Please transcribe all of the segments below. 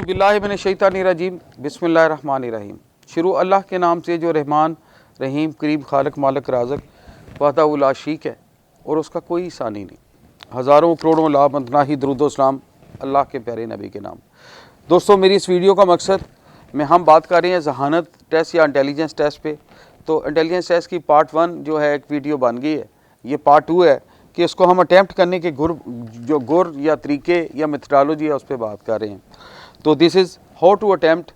औज़ुबिल्लाहिमिनश्शैतानिर्रजीम बिस्मिल्लाहिर्रहमानिर्रहीम। शुरू अल्लाह के नाम से जो रहमान रहीम करीब खालिक मालिक राज़िक वहदहू ला शरीक है और उसका कोई सानी नहीं। हज़ारों करोड़ों लामतना ही दरूद सलाम अल्लाह के प्यारे नबी के नाम। दोस्तों, मेरी इस वीडियो का मकसद में हम बात कर रहे हैं जहानत टेस्ट या इंटेलिजेंस टेस्ट पे। तो इंटेलिजेंस टेस्ट की पार्ट 1 जो है एक वीडियो बन गई है, ये पार्ट 2 है कि इसको हम अटैम्प्ट करने के गुर या तरीके या मेथडोलॉजी है उस पर बात कर रहे हैं। तो this is how to attempt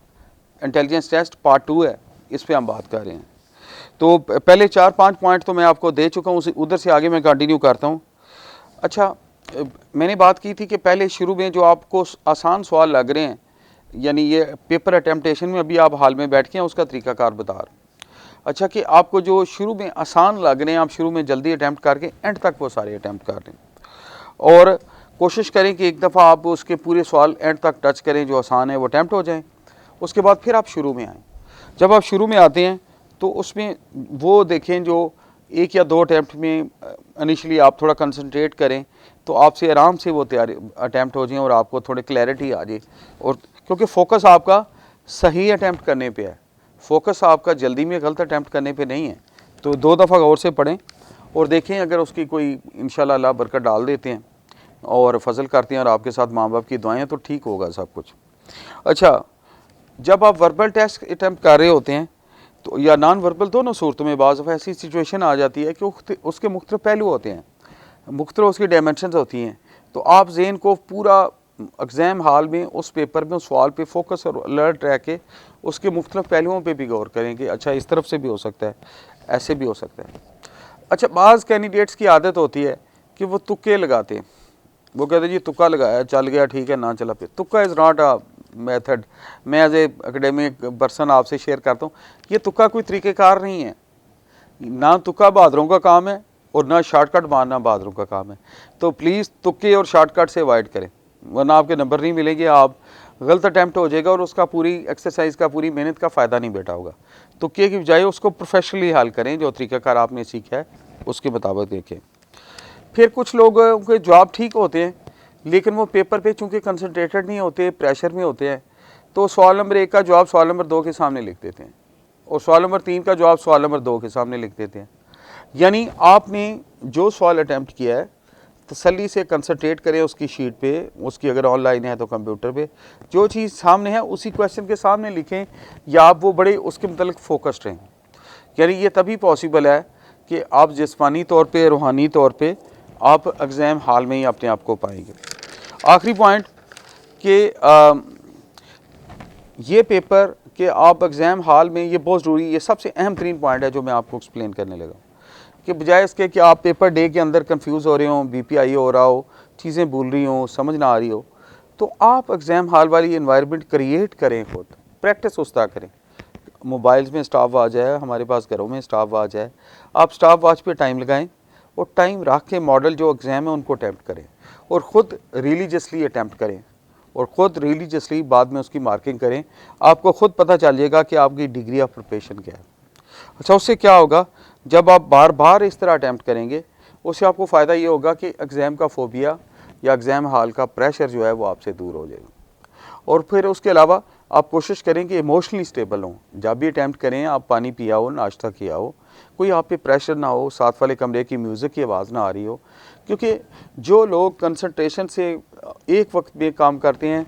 intelligence test part 2 है, इस पर हम बात कर रहे हैं। तो पहले 4-5 पॉइंट तो मैं आपको दे चुका हूँ, उधर से आगे मैं कंटिन्यू करता हूँ। अच्छा, मैंने बात की थी कि पहले शुरू में जो आपको आसान सवाल लग रहे हैं, यानी ये पेपर अटैम्प्टेशन में अभी आप हाल में बैठ के हैं उसका तरीकाकार बता रहा हूँ। अच्छा, कि आपको जो शुरू में आसान लग रहे हैं आप शुरू में जल्दी अटैम्प्ट करके एंड तक वो सारे अटैम्प्ट कर लें और कोशिश करें कि एक दफ़ा आप उसके पूरे सवाल एंड तक टच करें, जो आसान है वो अटैम्प्ट हो जाएं। उसके बाद फिर आप शुरू में आएँ। जब आप शुरू में आते हैं तो उसमें वो देखें जो 1 या 2 अटैम्प्ट में इनिशियली आप थोड़ा कंसंट्रेट करें तो आपसे आराम से वो तैयारी अटैम्प्ट हो जाएं और आपको थोड़ी क्लैरिटी आ जाए। और क्योंकि फोकस आपका सही अटैम्प्ट करने पे है, फोकस आपका जल्दी में गलत अटैम्प्ट करने पे नहीं है। तो 2 दफ़ा गौर से पढ़ें और देखें अगर उसकी कोई इंशाल्लाह अल्लाह बरकत डाल देते हैं और फजल करते हैं और आपके साथ माँ बाप की दुआएं तो ठीक होगा सब कुछ। अच्छा, जब आप वर्बल टेस्ट अटैम्प्ट कर रहे होते हैं तो या नॉन वर्बल, दोनों सूरतों में बाज़ दफ़ा ऐसी सिचुएशन आ जाती है कि उसके मुख्तलिफ पहलू होते हैं, मुख्तलिफ उसकी डायमेंशंस होती हैं। तो आप ज़हन को पूरा एग्ज़ाम हॉल में उस पेपर में उस सवाल पे फोकस और अलर्ट रह के उसके मुख्तलिफ पहलुओं पे भी गौर करें कि अच्छा इस तरफ से भी हो सकता है, ऐसे भी हो सकता है। अच्छा, बाज़ कैंडिडेट्स की आदत होती है कि वो तुक्के लगाते हैं। वो कहते हैं जी तुक्का लगाया, चल गया ठीक है, ना चला फिर। तुक्का इज़ नॉट अ मेथड। मैं एज ए एकेडमिक पर्सन आपसे शेयर करता हूँ, ये तुक्का कोई तरीक़ेकार नहीं है। ना तुक्का बहादुरों का काम है और ना शॉर्टकट मारना बहादुरों का काम है। तो प्लीज़ तुक्के और शॉर्टकट से अवॉइड करें, वरना आपके नंबर नहीं मिलेंगे, आप गलत अटैम्प्ट हो जाएगा और उसका पूरी एक्सरसाइज का पूरी मेहनत का फ़ायदा नहीं बेटा होगा। तुक्के की बजाय उसको प्रोफेशनली हल करें, जो तरीक़ाकार आपने सीखा है उसके मुताबिक देखें। फिर कुछ लोगों के जवाब ठीक होते हैं लेकिन वो पेपर पे चूँकि कंसनट्रेटेड नहीं होते, प्रेशर में होते हैं, तो सवाल नंबर 1 का जवाब सवाल नंबर 2 के सामने लिख देते हैं और सवाल नंबर 3 का जवाब सवाल नंबर 2 के सामने लिख देते हैं। यानी आपने जो सवाल अटैम्प्ट किया है तसल्ली से कंसंट्रेट करें उसकी शीट पे, उसकी अगर ऑनलाइन है तो कंप्यूटर पे जो चीज़ सामने है उसी क्वेश्चन के सामने लिखें या आप वो बड़े उसके मतलब फोकस्ड रहें। यानी ये तभी पॉसिबल है कि आप जिस्मानी तौर पे, रूहानी तौर पे आप एग्ज़ाम हॉल में ही अपने आप को पाएंगे। आखिरी पॉइंट कि ये पेपर कि आप एग्ज़ाम हॉल में, ये बहुत ज़रूरी, ये सबसे अहम तरीन पॉइंट है जो मैं आपको एक्सप्लेन करने लगा, कि बजाय इसके कि आप पेपर डे के अंदर कंफ्यूज हो रहे हो, बीपीआई हो रहा हो, चीज़ें भूल रही हो, समझ ना आ रही हो, तो आप एग्ज़ाम हॉल वाली इन्वायरमेंट क्रिएट करें, खुद प्रैक्टिस उस तरह करें। मोबाइल्स में स्टॉप वॉच है, हमारे पास घरों में स्टॉप वॉच है, आप स्टॉप वॉच पे टाइम लगाएं और टाइम रख के मॉडल जो एग्ज़ाम है उनको अटैम्प्ट करें और ख़ुद रिलीजियसली अटैम्प्ट करें और ख़ुद रिलीजियसली बाद में उसकी मार्किंग करें। आपको ख़ुद पता चल जाएगा कि आपकी डिग्री ऑफ प्रिपरेशन क्या है। अच्छा, उससे क्या होगा, जब आप बार बार इस तरह अटैम्प्ट करेंगे उससे आपको फ़ायदा ये होगा कि एग्ज़ाम का फोबिया या एग्ज़ाम हॉल का प्रेशर जो है वो आपसे दूर हो जाएगा। और फिर उसके अलावा आप कोशिश करें कि इमोशनली स्टेबल हों। जब भी अटैम्प्ट करें आप पानी पिया हो, नाश्ता किया हो, कोई आप पे प्रेशर ना हो, साथ वाले कमरे की म्यूज़िक की आवाज़ ना आ रही हो। क्योंकि जो लोग कंसंट्रेशन से एक वक्त में काम करते हैं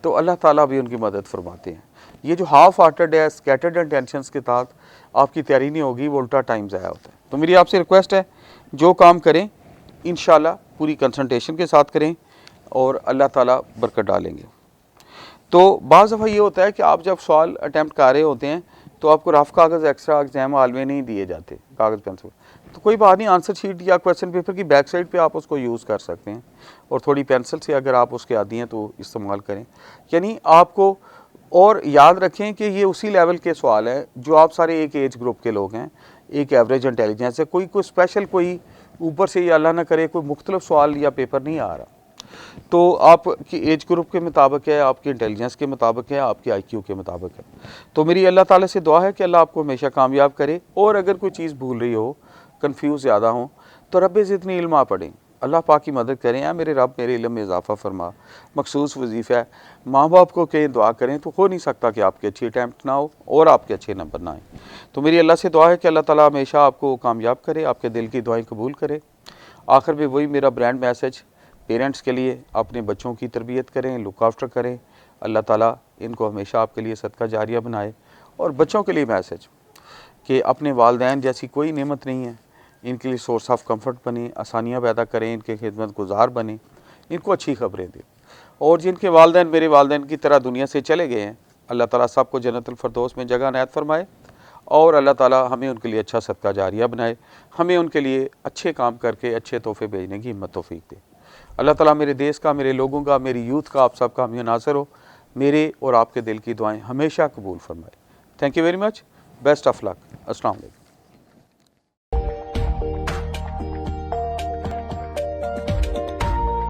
तो अल्लाह ताला भी उनकी मदद फरमाते हैं। ये जो हाफ हार्टेड है, स्कैटर्ड इंटेंशंस के तहत आपकी तैयारी नहीं होगी, वो उल्टा टाइम ज़ाया होता है। तो मेरी आपसे रिक्वेस्ट है, जो काम करें इंशाल्लाह पूरी कंसंट्रेशन के साथ करें और अल्लाह ताला बरकत डालेंगे। तो बाज़ दफ़ा ये होता है कि आप जब सवाल अटैम्प्ट कर रहे होते हैं तो आपको रफ कागज़ एक्स्ट्रा एग्ज़ाम हॉल में नहीं दिए जाते, कागज़ पेंसिल, तो कोई बात नहीं, आंसर शीट या क्वेश्चन पेपर की बैक साइड पे आप उसको यूज़ कर सकते हैं और थोड़ी पेंसिल से अगर आप उसके आदी हैं तो इस्तेमाल करें। यानी आपको और याद रखें कि ये उसी लेवल के सवाल हैं जो आप सारे एक एज ग्रुप के लोग हैं, एक एवरेज इंटेलिजेंस है, कोई स्पेशल, कोई ऊपर से या अल्लाह ना करे कोई मुख्तलिफ सवाल या पेपर नहीं आ रहा। तो आपकी एज ग्रुप के मुताबिक है, आपकी इंटेलिजेंस के मुताबिक है, आपके आईक्यू के मुताबिक है। तो मेरी अल्लाह ताला से दुआ है कि अल्लाह आपको हमेशा कामयाब करे। और अगर कोई चीज़ भूल रही हो, कंफ्यूज ज़्यादा हो, तो रब्बे ज़िदनी इल्मा पढ़ें, अल्लाह पाक की मदद करें। या मेरे रब मेरे इल्म में इजाफ़ा फरमा। मखसूस वजीफ़ा है, माँ बाप को कहीं दुआ करें तो हो नहीं सकता कि आपके अच्छे अटैम्प्ट ना हो और आपके अच्छे नंबर ना आए। तो मेरी अल्लाह से दुआ है कि अल्लाह ताला हमेशा आपको कामयाब करे, आपके दिल की दुआएं कबूल करे। आखिर में वही मेरा ब्रांड मैसेज पेरेंट्स के लिए, अपने बच्चों की तरबियत करें, लुक आफ्टर करें। अल्लाह ताला इनको हमेशा आपके लिए सदका जारिया बनाए। और बच्चों के लिए मैसेज कि अपने वालदैन जैसी कोई नेमत नहीं है, इनके लिए सोर्स ऑफ कंफर्ट बने, आसानियाँ पैदा करें, इनके खिदमत गुजार बने, इनको अच्छी खबरें दें। और जिनके वालदैन मेरे वालदैन की तरह दुनिया से चले गए हैं, अल्लाह ताला सबको जन्नतुल फिरदौस में जगह इनायत फरमाए और अल्लाह ताला हमें उनके लिए अच्छा सदका जारिया बनाए, हमें उनके लिए अच्छे काम करके अच्छे तोहफे भेजने की हिम्मत तौफीक दे। अल्लाह ताला मेरे देश का, मेरे लोगों का, मेरी यूथ का, आप सबका हमें नाज़र हो। मेरे और आपके दिल की दुआएं हमेशा कबूल फरमाए। Thank you very much. Best of luck. अस्सलाम वालेकुम।